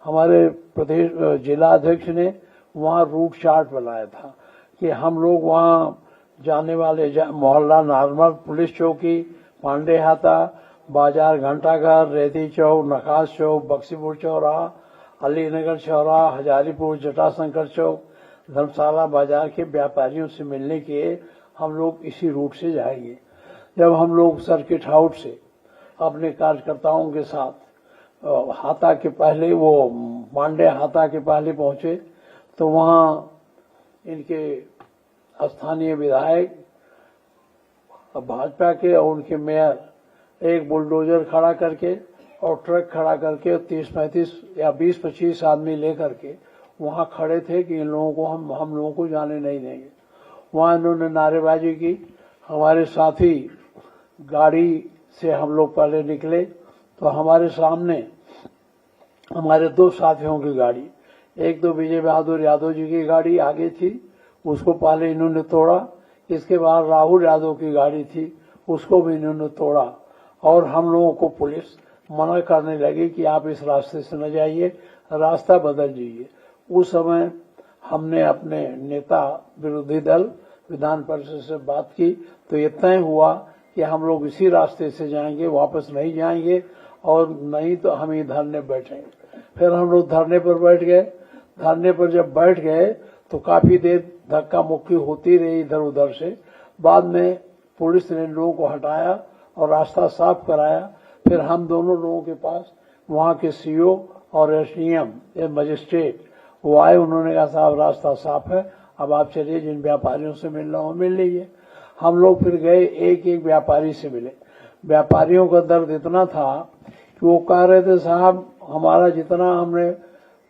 हमारे प्रदेश जिला अध्यक्ष ने वहाँ रूट चार्ट बनाया था कि हम लोग वहाँ जाने वाले मोहल्ला नॉर्मल, पुलिस चौकी, पांडे हाता, बाजार घंटाघर, रेती चौक, नखास चौक, बक्सीपुर चौराहा, अलीनगर चौराहा, हजारीपुर, जटाशंकर चौक, धर्मशाला बाजार के व्यापारियों से मिलने के हम लोग इसी रूट से जाएंगे। जब हम लोग सर्किट हाउस से अपने कार्यकर्ताओं के साथ हाता के पहले, वो पांडे हाता के पहले पहुंचे तो वहाँ इनके स्थानीय विधायक भाजपा के और उनके मेयर एक बुलडोजर खड़ा करके और ट्रक खड़ा करके 30-35 या 20-25 आदमी लेकर के वहां खड़े थे कि इन लोगों को हम लोगों को जाने नहीं देंगे। वहां इन्होंने नारेबाजी की। हमारे साथी गाड़ी से हम लोग पहले निकले तो हमारे सामने हमारे दो साथियों की गाड़ी, एक तो विजय बहादुर यादव जी की गाड़ी आगे थी, उसको पहले इन्होंने तोड़ा। इसके बाद राहुल यादव की गाड़ी थी, उसको भी इन्होंने तोड़ा। और हम लोगों को पुलिस मना करने लगी कि आप इस रास्ते से न जाइए, रास्ता बदल जाइए। उस समय हमने अपने नेता विरोधी दल विधान परिषद से बात की तो ये तय हुआ कि हम लोग इसी रास्ते से जाएंगे, वापस नहीं जाएंगे और नहीं तो हम ही धरने बैठेंगे। फिर हम लोग धरने पर बैठ गए। धरने पर जब बैठ गए तो काफी देर धक्का मुक्की होती रही इधर उधर से। बाद में पुलिस ने लोगों को हटाया और रास्ता साफ कराया। फिर हम दोनों लोगों के पास वहां के सीओ और एसडीएम मजिस्ट्रेट वो आए। उन्होंने कहा साहब रास्ता साफ है, अब आप चलिए, जिन व्यापारियों से मिलना हो मिल लीजिए। हम लोग फिर गए, एक एक व्यापारी से मिले। व्यापारियों का दर्द इतना था कि वो कह रहे थे साहब हमारा जितना हमने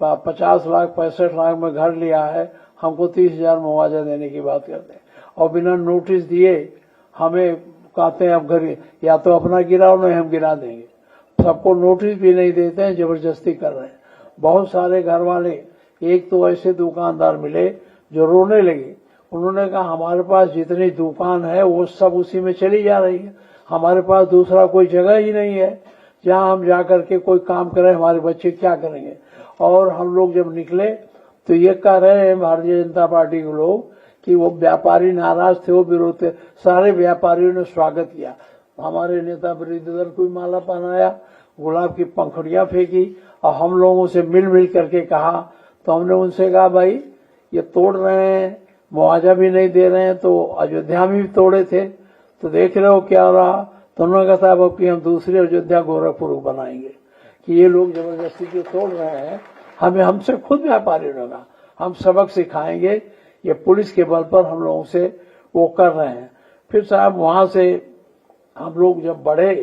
50 लाख 65 लाख में घर लिया है, हमको 30,000 मुआवजा देने की बात करते हैं और बिना नोटिस दिए हमें कहते हैं अब घर या तो अपना गिराओ नहीं हम गिरा देंगे। सबको नोटिस भी नहीं देते हैं, जबरदस्ती कर रहे हैं। बहुत सारे घर वाले, एक तो ऐसे दुकानदार मिले जो रोने लगे। उन्होंने कहा हमारे पास जितनी दुकान है वो सब उसी में चली जा रही है, हमारे पास दूसरा कोई जगह ही नहीं है जहां हम जाकर के कोई काम करें, हमारे बच्चे क्या करेंगे। और हम लोग जब निकले तो ये कह रहे हैं भारतीय जनता पार्टी के लोग कि वो व्यापारी नाराज थे, वो विरोध थे। सारे व्यापारियों ने स्वागत किया। हमारे नेता विरोधी दल को माला पहनाया, गुलाब की पंखुड़ियां फेंकी और हम लोगों से मिल करके कहा। तो हमने उनसे कहा भाई ये तोड़ रहे हैं, मुआवजा भी नहीं दे रहे हैं, तो अयोध्या में भी तोड़े थे तो देख रहे हो क्या रहा। तो उन्होंने कहा साहब अब कि हम दूसरी अयोध्या गोरखपुर बनाएंगे कि ये लोग जबरदस्ती जो तोड़ रहे हैं। हमसे खुद व्यापारी ने कहा हम सबक सिखाएंगे, ये पुलिस के बल पर हम लोगों से वो कर रहे हैं। फिर साहब वहां से हम लोग जब बढ़े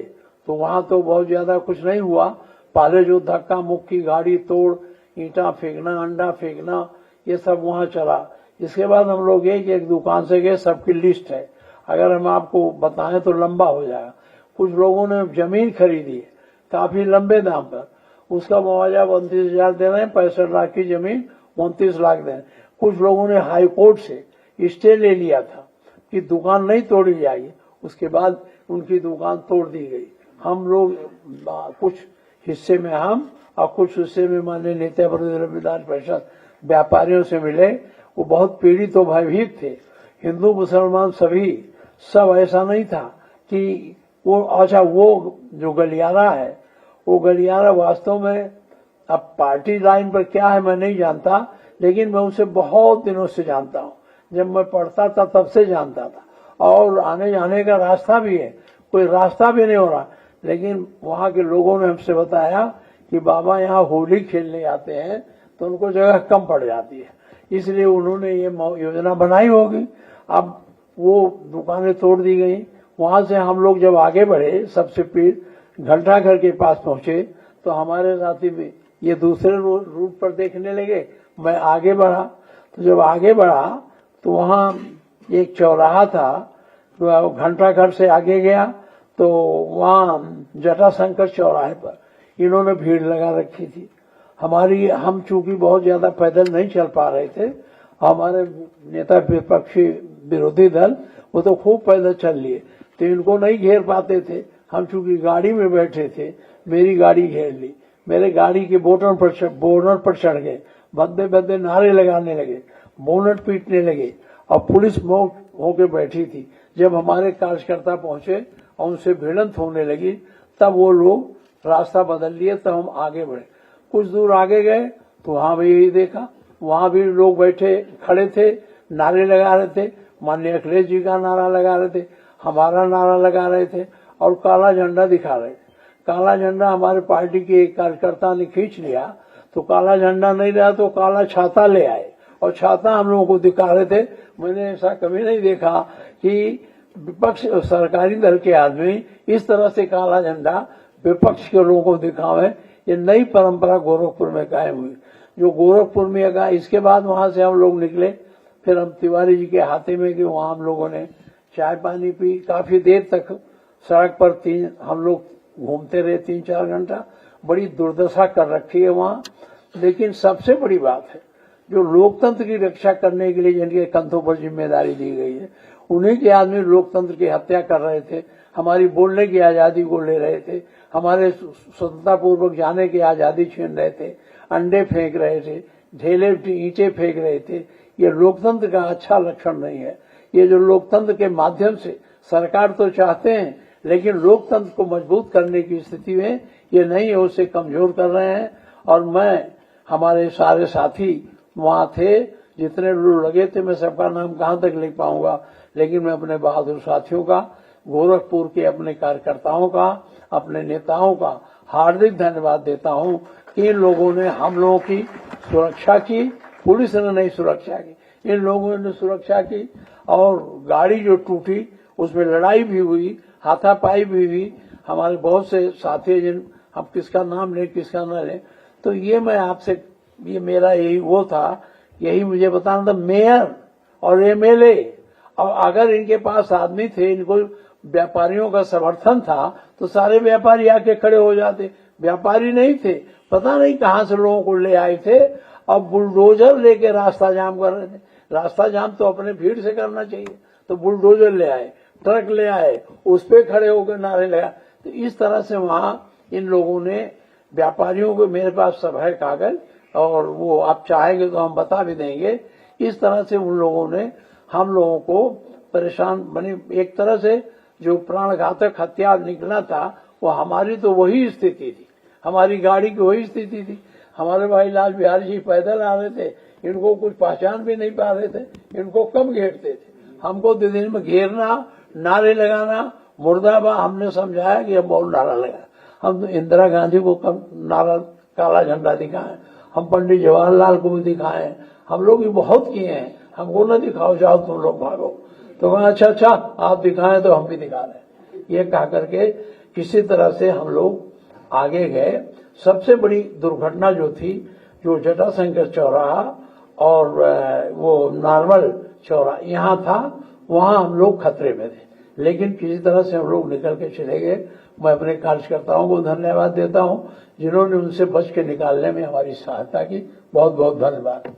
तो वहां तो बहुत ज्यादा कुछ नहीं हुआ। पहले जो धक्का मुक्की, गाड़ी तोड़, ईंटा फेंकना, अंडा फेंकना, ये सब वहां चला। इसके बाद हम लोग एक दुकान से गए, सबकी लिस्ट है, अगर हम आपको बताएं तो लंबा हो जाएगा। कुछ लोगों ने जमीन खरीदी है काफी लंबे दाम पर, उसका मुआवजा 29,000 दे रहे हैं। 65 लाख की जमीन 29 लाख दे रहे हैं। कुछ लोगों ने हाई कोर्ट से स्टे ले लिया था कि दुकान नहीं तोड़ी जाएगी, उसके बाद उनकी दुकान तोड़ दी गई। हम लोग कुछ हिस्से में हम और कुछ हिस्से में माननीय नेता विधान परिषद व्यापारियों से मिले। वो बहुत पीड़ित तो भयभीत थे, हिंदू मुसलमान सभी, सब ऐसा नहीं था कि वो अच्छा वो जो गलियारा है वो गलियारा वास्तव में अब पार्टी लाइन पर क्या है मैं नहीं जानता, लेकिन मैं उसे बहुत दिनों से जानता हूँ। जब मैं पढ़ता था तब से जानता था और आने जाने का रास्ता भी है, कोई रास्ता भी नहीं हो रहा। लेकिन वहाँ के लोगों ने हमसे बताया कि बाबा यहाँ होली खेलने आते हैं तो उनको जगह कम पड़ जाती है, इसलिए उन्होंने ये योजना बनाई होगी। अब वो दुकानें तोड़ दी गई। वहां से हम लोग जब आगे बढ़े, सबसे पीड़ घंटाघर के पास पहुंचे तो हमारे साथी भी ये दूसरे रूट पर देखने लगे। मैं आगे बढ़ा तो जब आगे बढ़ा तो वहां एक चौराहा था, तो घंटाघर से आगे गया तो वहां जटाशंकर चौराहे पर इन्होंने भीड़ लगा रखी थी। हम चूंकि बहुत ज्यादा पैदल नहीं चल पा रहे थे, हमारे नेता विपक्षी विरोधी दल वो तो खूब पैदल चल लिए, तो इनको नहीं घेर पाते थे। हम चूंकि गाड़ी में बैठे थे, मेरी गाड़ी घेर ली। मेरे गाड़ी के बोनट पर चढ़ गए, भद्दे भद्दे नारे लगाने लगे, बोनट पीटने लगे और पुलिस मौत होके बैठी थी। जब हमारे कार्यकर्ता पहुंचे और उनसे भिड़ंत होने लगी, तब वो लोग रास्ता बदल लिए, तब हम आगे बढ़े। कुछ दूर आगे गए तो वहां भी यही देखा, वहां भी लोग बैठे खड़े थे, नारे लगा रहे थे, माननीय अखिलेश जी का नारा लगा रहे थे, हमारा नारा लगा रहे थे और काला झंडा दिखा रहे थे। काला झंडा हमारे पार्टी के एक कार्यकर्ता ने खींच लिया, तो काला झंडा नहीं रहा तो काला छाता ले आए और छाता हम लोगों को दिखा रहे थे। मैंने ऐसा कभी नहीं देखा कि विपक्ष सरकारी दल के आदमी इस तरह से काला झंडा विपक्ष के लोगों को दिखावे। ये नई परंपरा गोरखपुर में कायम हुई, जो गोरखपुर में का। इसके बाद वहां से हम लोग निकले, फिर हम तिवारी जी के हाथे में गए, वहां हम लोगों ने चाय पानी पी, काफी देर तक सड़क पर हम लोग घूमते रहे, 3-4 घंटा। बड़ी दुर्दशा कर रखी है वहां। लेकिन सबसे बड़ी बात है, जो लोकतंत्र की रक्षा करने के लिए जिनके कंधों पर जिम्मेदारी दी गई है, उन्हीं के आदमी लोकतंत्र की हत्या कर रहे थे, हमारी बोलने की आजादी को ले रहे थे, हमारे स्वतंत्रता पूर्वक जाने की आजादी छीन रहे थे, अंडे फेंक रहे थे, ढेले ईंटें फेंक रहे थे। ये लोकतंत्र का अच्छा लक्षण नहीं है। ये जो लोकतंत्र के माध्यम से सरकार तो चाहते हैं, लेकिन लोकतंत्र को मजबूत करने की स्थिति में ये नहीं है, उसे कमजोर कर रहे हैं। और मैं, हमारे सारे साथी वहां थे, जितने लोग लगे थे, मैं सबका नाम कहां तक लिख पाऊंगा, लेकिन मैं अपने बहादुर साथियों का, गोरखपुर के अपने कार्यकर्ताओं का, अपने नेताओं का हार्दिक धन्यवाद देता हूं कि इन लोगों ने हम लोगों की सुरक्षा की। पुलिस ने नहीं सुरक्षा की, इन लोगों ने सुरक्षा की। और गाड़ी जो टूटी उसमें लड़ाई भी हुई, हाथापाई भी हुई। हमारे बहुत से साथी, जिन हम किसका नाम लें किसका न लें, तो ये मैं आपसे, ये मेरा यही वो था, यही मुझे बताना था। मेयर और एमएलए, और अगर इनके पास आदमी थे, इनको व्यापारियों का समर्थन था, तो सारे व्यापारी आके खड़े हो जाते। व्यापारी नहीं थे, पता नहीं कहां से लोगों को ले आए थे और बुलडोजर लेके रास्ता जाम कर रहे थे। रास्ता जाम तो अपने भीड़ से करना चाहिए, तो बुलडोजर ले आए, ट्रक ले आए, उस पे खड़े होकर नारे लगा। तो इस तरह से वहां इन लोगों ने व्यापारियों को, मेरे पास सब है कागज, और वो आप चाहेंगे तो हम बता भी देंगे। इस तरह से उन लोगों ने हम लोगों को परेशान बने। एक तरह से जो प्राणघातक हत्या निकला था, वो हमारी तो वही स्थिति थी, हमारी गाड़ी की वही स्थिति थी। हमारे भाई लाल बिहारी जी पैदल आ रहे थे, इनको कुछ पहचान भी नहीं पा रहे थे, इनको कम घेरते थे। हमको दिन में घेरना, नारे लगाना, मुर्दाबाद, हमने समझाया कि अब बहुत नारा लगा। हम तो इंदिरा गांधी को कम नारा, काला झंडा दिखाए, हम पंडित जवाहरलाल को भी दिखाए, हम लोग भी बहुत किए हैं। हमको न दिखाओ, जाओ तुम लोग भागो। तो कहा अच्छा आप दिखाएं तो हम भी दिखा रहे। ये कहा करके किसी तरह से हम लोग आगे गए। सबसे बड़ी दुर्घटना जो थी, जो जटाशंकर चौराहा और वो नॉर्मल चौराहा यहाँ था, वहां हम लोग खतरे में थे, लेकिन किसी तरह से हम लोग निकल के चले गए। मैं अपने कार्यकर्ताओं को धन्यवाद देता हूं, जिन्होंने उनसे बच के निकालने में हमारी सहायता की। बहुत बहुत धन्यवाद।